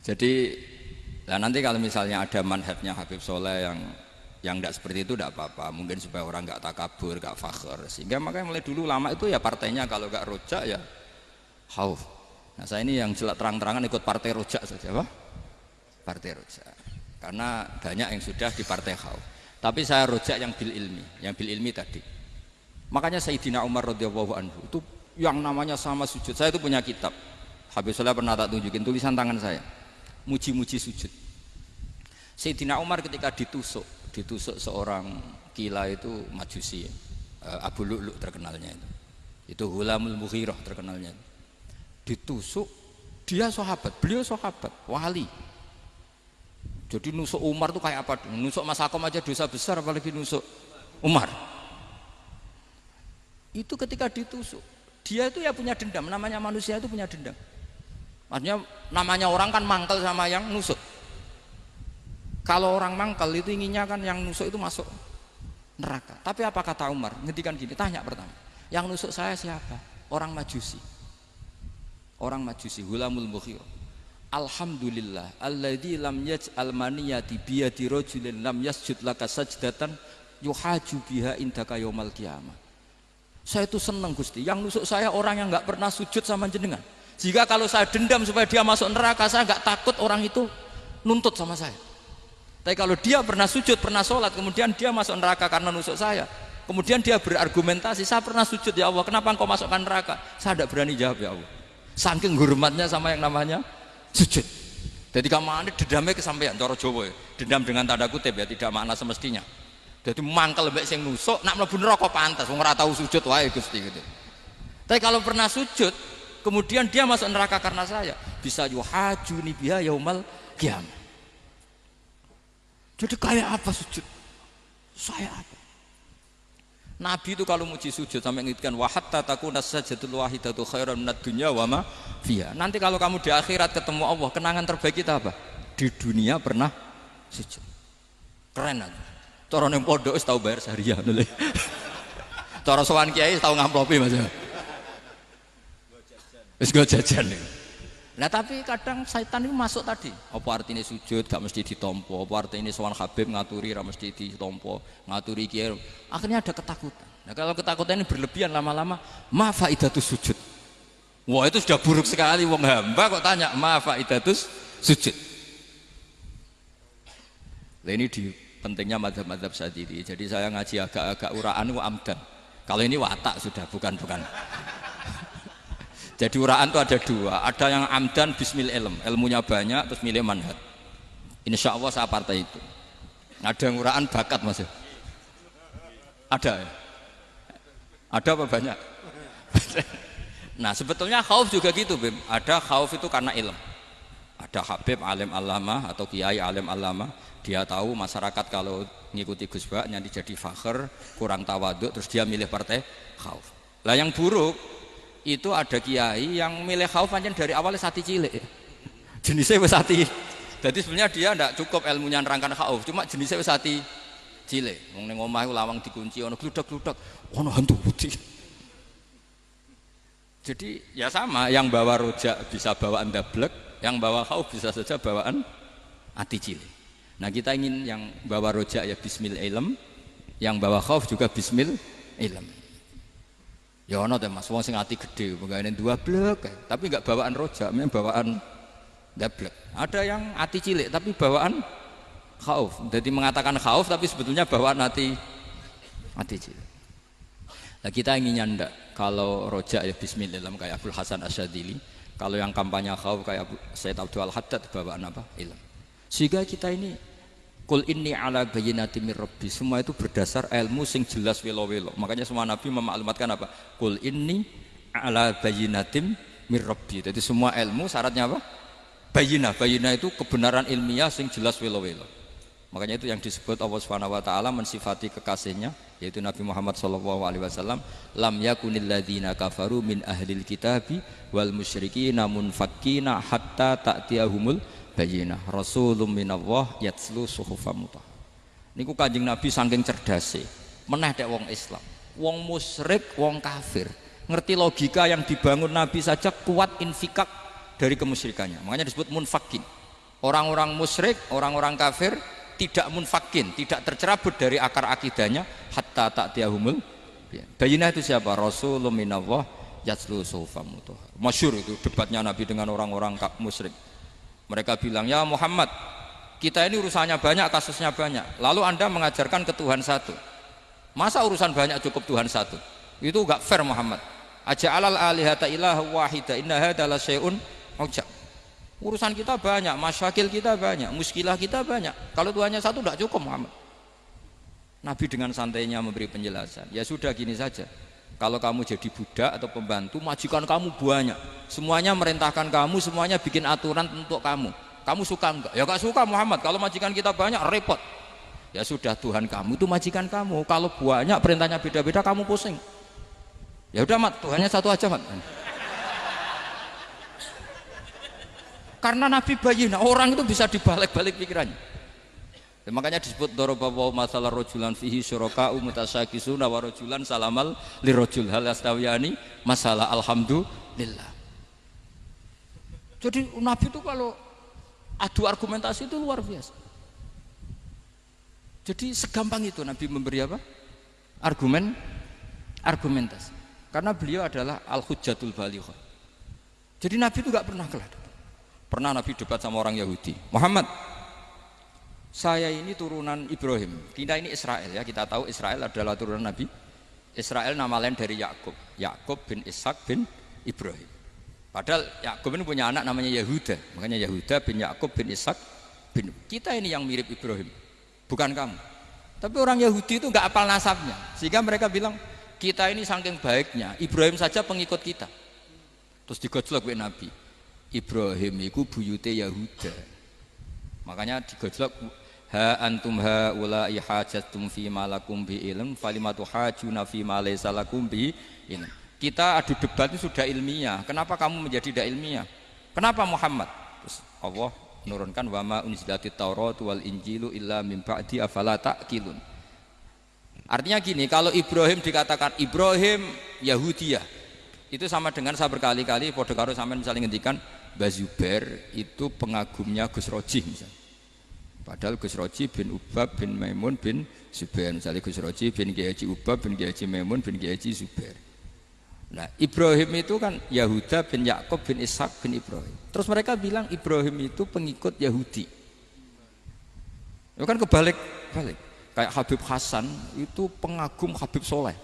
Jadi nah nanti kalau misalnya ada manhajnya Habib Soleh yang tidak seperti itu tidak apa-apa, mungkin supaya orang nggak takabur, nggak fakhr, sehingga makanya mulai dulu lama itu ya partainya kalau nggak rojak ya khauf. Nah saya ini yang jelas terang-terangan ikut partai rojak saja, apa? Partai rojak, karena banyak yang sudah di partai khauf. Tapi saya rojak yang bil ilmi tadi. Makanya Sayyidina Umar radhiyallahu anhu itu yang namanya sama sujud. Saya itu punya kitab. Habib Soleh pernah tak tunjukin tulisan tangan saya. Muji-muji sujud. Sayyidina Umar ketika ditusuk seorang gila itu Majusi, Abu Lu'lu' terkenalnya itu Hulamul Mughirah terkenalnya. Ditusuk, dia sahabat, beliau sahabat, wali. Jadi nusuk Umar itu kayak apa? Nusuk Mas Akom aja dosa besar, apalagi nusuk Umar. Itu ketika ditusuk, dia itu ya punya dendam. Namanya manusia itu punya dendam. Maksudnya namanya orang kan mangkel sama yang nusuk. Kalau orang mangkel itu inginnya kan yang nusuk itu masuk neraka. Tapi apa kata Umar? Ngendikan gini, tanya pertama, yang nusuk saya siapa? Orang Majusi. Orang Majusi, Hulamul Mughirah. Alhamdulillah alladzi lam yaj'al maniyati biyadi rajulin lam yasjud laka sajdatan yuhaju biha indaka yaumal qiyamah. Saya itu senang Gusti, yang nusuk saya orang yang enggak pernah sujud sama jenengan. Jika kalau saya dendam supaya dia masuk neraka, saya enggak takut orang itu nuntut sama saya. Tapi kalau dia pernah sujud, pernah sholat, kemudian dia masuk neraka karena nusuk saya, kemudian dia berargumentasi, saya pernah sujud ya Allah, kenapa engkau masukkan neraka? Saya tidak berani jawab ya Allah, saking hormatnya sama yang namanya sujud. Jadi kamane dendamnya kesampaian cara Jawa ya. Dendam dengan tanda kutip ya, tidak makna semestinya. Jadi mangkel mbek sing nusuk nak mlebu neraka pantas wong ora tau sujud wae Gusti gitu. Tapi kalau pernah sujud kemudian dia masuk neraka karena saya, bisa yuhajuni biha yaumal qiyamah. Jadi kayak apa sujud? Saya apa? Nabi itu kalau muji sujud sampai ngingetkan wa hatta takuna sajdatul wahidatu khairan minad dunya wa ma fiha. Nanti kalau kamu di akhirat ketemu Allah, kenangan terbaik kita apa? Di dunia pernah sujud. Keren aja. Cara ning pondok wis tau bayar syariah lho. Cara sowan kiai tau ngamplopi Mas. Wis go jajan. Nah tapi kadang setan itu masuk tadi. Apa artinya sujud gak mesti ditompo, apa artinya sowan Habib ngaturi ra mesti ditompo, ngaturi kiai. Akhirnya ada ketakutan. Nah kalau ketakutan ini berlebihan lama-lama, ma faidatus sujud. Wah itu sudah buruk sekali wong hamba kok tanya ma faidatus sujud. Nah ini di pentingnya mazhab-mazhab Syadzili. Jadi saya ngaji agak-agak uraan itu amdan. Kalau ini watak sudah bukan. Jadi uraan itu ada dua, ada yang amdan bismil ilmunya banyak terus milih manhaj. Insya Allah saya partai itu. Ada yang uraan bakat Mas. Ada ya? Ada apa banyak? Nah sebetulnya khauf juga gitu Bim. Ada khauf itu karena ilmu. Ada Habib alim alama atau kiai alim alama, dia tahu masyarakat kalau ngikuti Gus Bak nanti jadi fakhr, kurang tawaduk, terus dia milih partai khauf. Lah yang buruk itu ada kiai yang milih khauf pancen dari awalnya sati cilik. Jenisnya wis sati. Jadi sebenarnya dia tidak cukup ilmunya nerangkan khauf, cuma jenisnya wis sati cilik. Wong ning omah lawang dikunci ono gludak-gludak, ono hantu putih. Jadi ya sama, yang bawa rojak bisa bawaan dablek, yang bawa khauf bisa saja bawaan ati cilik. Nah kita ingin yang bawa rojak ya bismil ilm, yang bawa khauf juga bismil ilm. Ya ono teh Mas, wong sing ati gede, pegawene dua blek, tapi enggak bawaan rojak, memang bawaan dablek. Ada yang ati cilik tapi bawaan khauf. Jadi mengatakan khauf tapi sebetulnya bawaan ati cilik. Nah kita inginnya ndak, kalau rojak ya bismillah kayak Abdul Hasan Asyadzili, kalau yang kampanye khauf kayak Sayyid Abdul Haddad bawaan apa? Ilm. Sehingga kita ini Qul inni ala bayyinatin mir rabbi, semua itu berdasar ilmu sing jelas welo-welo. Makanya semua nabi memaklumatkan apa? Qul inni ala bayyinatin mir rabbi. Jadi semua ilmu syaratnya apa? Bayyinah itu kebenaran ilmiah sing jelas welo-welo. Makanya itu yang disebut Allah Subhanahu wa taala mensifati kekasihnya yaitu Nabi Muhammad sallallahu alaihi wasallam, lam yakunil ladzina kafaru min ahlil kitabi wal musyrikina munfakkina hatta ta'tiyahumul bayyinah rasulun minallah yatslu suhufam mutahhar. Niku Kanjeng Nabi saking cerdase meneh dek wong Islam, wong musyrik, wong kafir ngerti logika yang dibangun Nabi saja kuat infikak dari kemusyrikannya. Makanya disebut munfakin. Orang-orang musyrik, orang-orang kafir tidak munfakin, tidak tercerabut dari akar akidahnya hatta ta'tiyahumul bayyinah. Itu siapa? Rasulun minallah yatslu suhufan mutahhar. Masyhur itu debatnya Nabi dengan orang-orang musyrik. Mereka bilang, "Ya Muhammad, kita ini urusannya banyak, kasusnya banyak. Lalu Anda mengajarkan ke Tuhan satu. Masa urusan banyak cukup Tuhan satu? Itu enggak fair Muhammad. Aja'alal alihata ilaha wahida inna hadza la syai'un ujab." Urusan kita banyak, masyakil kita banyak, muskilah kita banyak. Kalau Tuhannya satu tidak cukup Muhammad. Nabi dengan santainya memberi penjelasan. Ya sudah gini saja. Kalau kamu jadi budak atau pembantu, majikan kamu banyak. Semuanya merintahkan kamu, semuanya bikin aturan untuk kamu. Kamu suka enggak? Ya enggak suka Muhammad. Kalau majikan kita banyak repot. Ya sudah, Tuhan kamu itu majikan kamu. Kalau banyak perintahnya beda-beda kamu pusing. Ya udah Mat, Tuhannya satu aja Mat. Karena Nabi bayyinah, orang itu bisa dibalik-balik pikirannya. Ya, makanya disebut darabahu masalah rajulan fihi syuraka'u mutasyakisuna wa rajulan salamal lirajul hal yastawiyani masalah alhamdulillah. Jadi Nabi itu kalau adu argumentasi itu luar biasa. Jadi segampang itu Nabi memberi apa? Argumentasi. Karena beliau adalah al-hujjatul balighah. Jadi Nabi itu enggak pernah kalah. Pernah Nabi debat sama orang Yahudi, Muhammad, saya ini turunan Ibrahim, kita ini Israel ya, kita tahu Israel adalah turunan Nabi. Israel nama lain dari Yakub, Yakub bin Ishak bin Ibrahim. Padahal Yakub ini punya anak namanya Yahuda, makanya Yahuda bin Yakub bin Ishak bin. Kita ini yang mirip Ibrahim, bukan kamu. Tapi orang Yahudi itu nggak apal nasabnya, sehingga mereka bilang kita ini saking baiknya, Ibrahim saja pengikut kita. Terus digojlok oleh Nabi. Ibrahim itu buyute Yahuda. Makanya digojlok, ha antum haula ihajatum fi malakum bi ilm falimatu hajuna fi ma laysa lakum bi ilm. Kita adu debat itu sudah ilmiah. Kenapa kamu menjadi tidak ilmiah? Kenapa Muhammad? Terus Allah menurunkan wa ma unzilatit Taurat wal Injilu illa min ba'di afala ta'qilun. Artinya gini, kalau Ibrahim dikatakan Ibrahim Yahudiyah, itu sama dengan saya berkali-kali podo karo sampean misalnya ngendikan Mbah Zubair itu pengagumnya Gus Roji misalnya. Padahal Gus Roji bin Ubab bin Maimun bin Zubair, misalnya Gus Roji bin Kiai Haji Ubab bin Kiai Haji Maimun bin Kiai Haji Zubair. Nah, Ibrahim itu kan Yahuda bin Yakub bin Ishak bin Ibrahim. Terus mereka bilang Ibrahim itu pengikut Yahudi. Itu kan kebalik-balik. Kayak Habib Hasan itu pengagum Habib Soleh.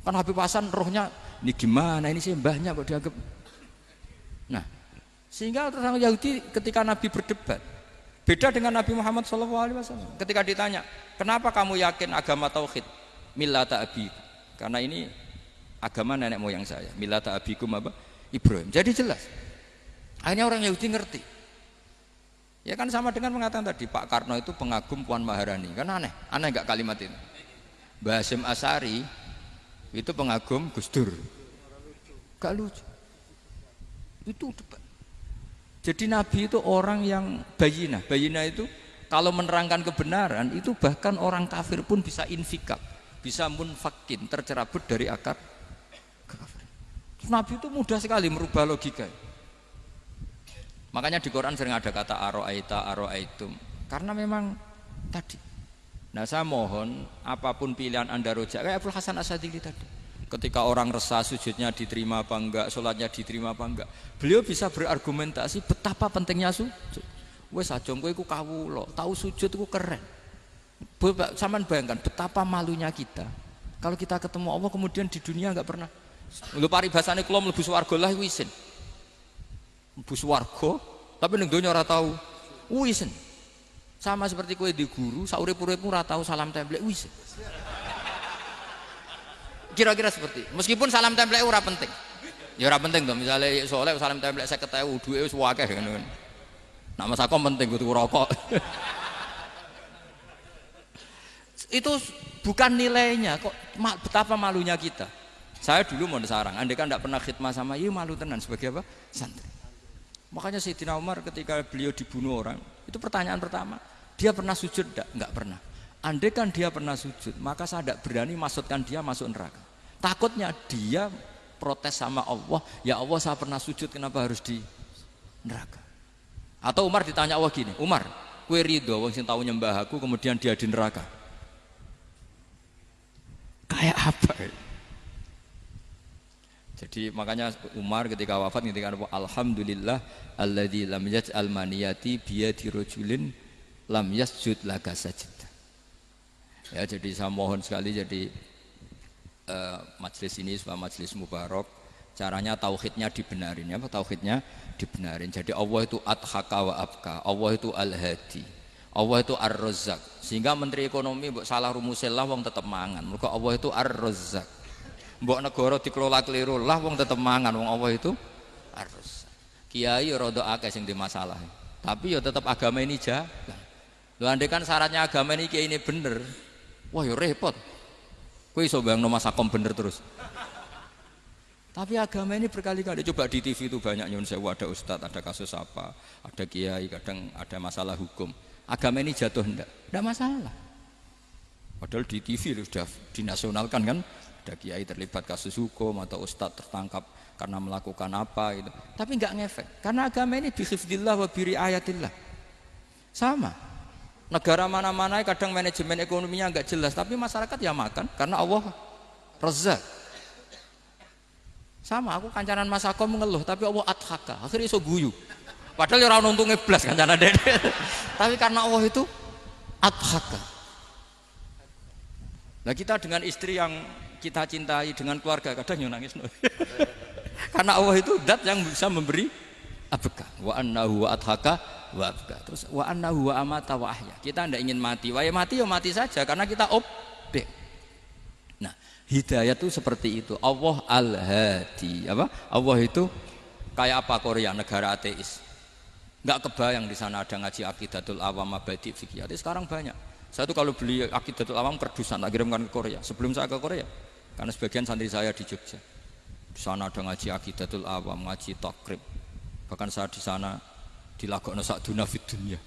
Kan Habib Hasan rohnya ini gimana, ini sih mbahnya kok dianggap. Nah, sehingga orang Yahudi ketika Nabi berdebat beda dengan Nabi Muhammad SAW. Ketika ditanya, kenapa kamu yakin agama tauhid? Millata abikum, karena ini agama nenek moyang saya. Millata abikum apa? Ibrahim. Jadi jelas. Akhirnya orang Yahudi ngerti. Ya kan sama dengan mengatakan tadi Pak Karno itu pengagum Puan Maharani. Kan aneh enggak kalimat itu? Mbah Hasyim Asy'ari itu pengagum Gus Dur. Gak lucu. Itu debat. Jadi Nabi itu orang yang bayyinah. Bayyinah itu kalau menerangkan kebenaran itu bahkan orang kafir pun bisa infikak, bisa munfakin, tercerabut dari akar kekafiran. Nabi itu mudah sekali merubah logika. Makanya di Quran sering ada kata aro'aitum, karena memang tadi. Nah saya mohon apapun pilihan Anda rojak kayak Abdul Hasan Asy'adzili tadi. Ketika orang resah sujudnya diterima apa enggak, sholatnya diterima apa enggak, beliau bisa berargumentasi betapa pentingnya sujud. Wes aja kowe iku kawula, tahu sujud iku keren. Sampeyan bayangkan betapa malunya kita kalau kita ketemu Allah kemudian di dunia enggak pernah. Lho paribasane kula mlebu swarga lah iku isin. Mlebu swarga tapi ning donya ora tahu isin. Sama seperti kowe di guru, saurip-uripmu ora tahu salam templek isin. Kira-kira seperti meskipun salam template ora penting ya ora penting tuh misalnya soleh salam template 50.000 duwe wis akeh ngono nak masakom penting kudu rokok itu bukan nilainya kok betapa malunya kita. Saya dulu mau sarang andai kan tidak pernah khidmah sama iya malu tenan sebagai apa santri. Makanya Sayyidina Umar ketika beliau dibunuh orang itu pertanyaan pertama dia pernah sujud enggak pernah. Andai kan dia pernah sujud maka saya tidak berani masukkan dia masuk neraka. Takutnya dia protes sama Allah, ya Allah saya pernah sujud kenapa harus di neraka? Atau Umar ditanya Allah gini, Umar, kowe ridho wong sing tau nyembah aku kemudian dia di neraka? Kayak apa? Jadi makanya Umar ketika wafat ketika alhamdulillah alladzi lam yaj'al maniyati biyadi rajulin lam yasjud laka sajdah. Ya, jadi saya mohon sekali jadi majelis ini sebuah majelis mubarak, caranya tauhidnya dibenarin ya, tauhidnya dibenarin. Jadi Allah itu adhaka wa abka, Allah itu al-hadi, Allah itu ar-razzaq. Sehingga menteri ekonomi mbok salah rumusnya lah wong tetep mangan. Mergo Allah itu ar-razzaq. Mbok negara dikelola keliru lah wong tetep mangan, wong Allah itu ar-razzaq. Kiai rada akeh sing di masalah. Tapi ya tetep agama ini jalan. Lho andai kan syaratnya agama ini kiai ini bener. Wah ya repot. Kowe iso bayangno Mas Akom bener terus. Tapi agama ini berkali-kali coba di TV itu banyak nyun sewu, ada ustadz, ada kasus apa, ada kiai, kadang ada masalah hukum. Agama ini jatuh enggak masalah. Padahal di TV sudah dinasionalkan kan, ada kiai terlibat kasus hukum atau ustadz tertangkap karena melakukan apa gitu. Tapi enggak ngefek karena agama ini bihifdillah wa biriayatillah. Sama. Negara mana-mana kadang manajemen ekonominya enggak jelas, tapi masyarakat ya makan karena Allah Razzaq. Sama, aku kancanan Mas Akom mengeluh, tapi Allah adhaka, akhirnya iso guyu. Padahal orang untungnya blas kancanan dede. Tapi karena Allah itu adhaka. Nah kita dengan istri yang kita cintai, dengan keluarga kadang nangis. Karena Allah itu zat yang bisa memberi abka. Wa annahu wa adhaka wa abka. Terus wa annahu wa amata wa ahya. Kita tidak ingin mati, wah ya mati ya mati saja karena kita objek. Nah, hidayah itu seperti itu. Allah al-hadi. Apa? Allah itu kayak apa Korea, negara ateis. Enggak kebayang di sana ada ngaji Aqidatul Awam Mabadi Fikih. Sekarang banyak. Saya tuh kalau beli Aqidatul Awam kerdusan tak kirimkan ke Korea. Sebelum saya ke Korea, karena sebagian santri saya di Jogja. Di sana ada ngaji Aqidatul Awam, ngaji takrib. Bahkan saya di sana dilakokno sakduna fid dunya.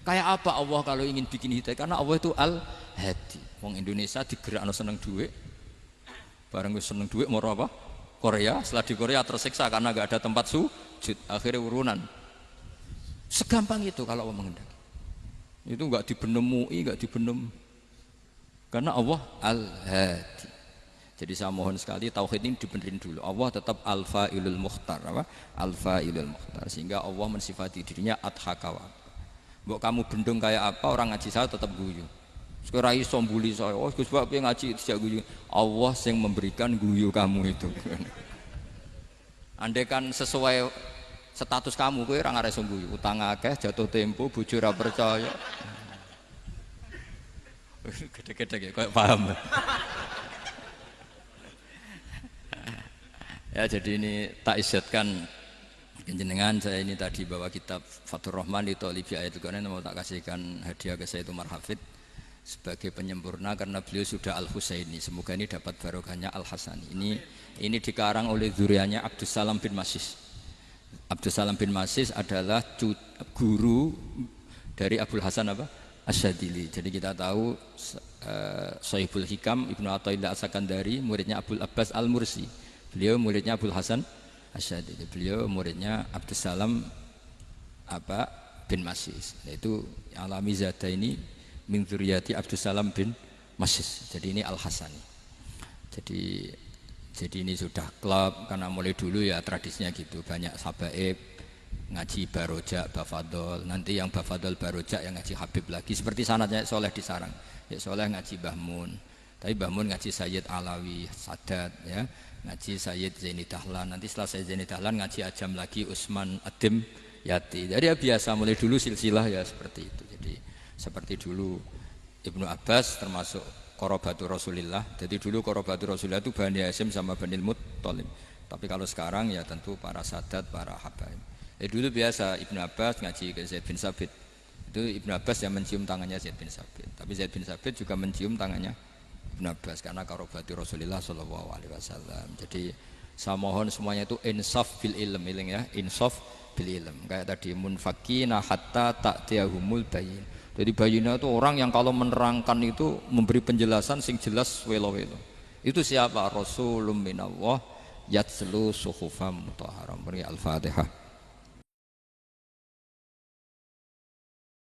Kayak apa Allah kalau ingin bikin hidayah? Karena Allah itu al-hadi. Wong Indonesia digerakno seneng duit. Bareng wis seneng duit mau apa? Korea, setelah di Korea tersiksa karena enggak ada tempat sujud, akhirnya urunan. Segampang itu kalau Allah menghendaki. Itu enggak dibenem MUI, enggak dibenem. Karena Allah al-hadi. Jadi saya mohon sekali tauhid ini dibenerin dulu. Allah tetap al-fa'ilul mukhtar, apa? Al-fa'ilul mukhtar, sehingga Allah mensifati dirinya adhaka wa. Mbok kamu bendung kayak apa, orang ngaji saya tetap guyu. Sekarang iso mbuli saya, oh Gus Pak piye ngaji tidak guyu. Allah yang memberikan guyu kamu itu. Andai kan sesuai status kamu, kowe ora ngarep guyu. Utang akeh, jatuh tempo, bojo ora percaya. Gede-gede kayak paham. Ya jadi ini tak isyatkan jenengan, saya ini tadi bawa kitab Fathur Rahman di Thalibi Ayatul Quran, mau tak kasihkan hadiah ke saya Umar Hafid sebagai penyempurna karena beliau sudah Al-Husaini. Semoga ini dapat barokahnya Al-Hasani. Ini dikarang oleh zurianya Abdus Salam bin Masis. Abdus Salam bin Masis adalah guru dari Abul Hasan apa? Asyadili. Jadi kita tahu Sahibul Hikam Ibnu Athaillah As-Sakandari muridnya Abul Abbas Al-Mursi. Beliau muridnya Abul Hasan Asyadili. Beliau muridnya Abdus Salam bin Masis. Yaitu alami zada ini min dzurriyyati Abdus Salam bin Masis. Jadi ini Al-Hasani. Jadi ini sudah klub karena mulai dulu ya tradisinya gitu. Banyak sahabaib ngaji Baroja, Bafadol. Nanti yang Bafadol Baroja yang ngaji Habib lagi. Seperti sanadnya Soleh di Sarang. Ya Soleh ngaji Mbah Mun. Tapi Mbah Mun ngaji Sayyid Alawi Sadat ya. Ngaji Sayyid Zaini Dahlan, nanti setelah Sayyid Zaini Dahlan ngaji Ajam lagi Usman Adim Yati. Jadi ya biasa mulai dulu silsilah ya seperti itu. Jadi seperti dulu Ibnu Abbas termasuk Qorobatu Rasulillah. Jadi dulu Qorobatu Rasulillah itu Bani Hasyim sama Bani Muttalib. Tapi kalau sekarang ya tentu para sadat, para habaib. Dulu biasa Ibnu Abbas ngaji ke Zaid bin Sabit. Itu Ibnu Abbas yang mencium tangannya Zaid bin Sabit. Tapi Zaid bin Sabit juga mencium tangannya Ibnu Abbas karena karobati Rasulullah Shallallahu Alaihi Wasallam. Jadi saya mohon semuanya itu insaf bil ilm, ya, insaf bil ilm. Kayak tadi munfakina hatta ta'tiyahumul bayin. Jadi bayina itu orang yang kalau menerangkan itu memberi penjelasan sing jelas welo-welo. Itu siapa? Rasulun minallah yatslu suhufam mutahharam. Al-Fatihah.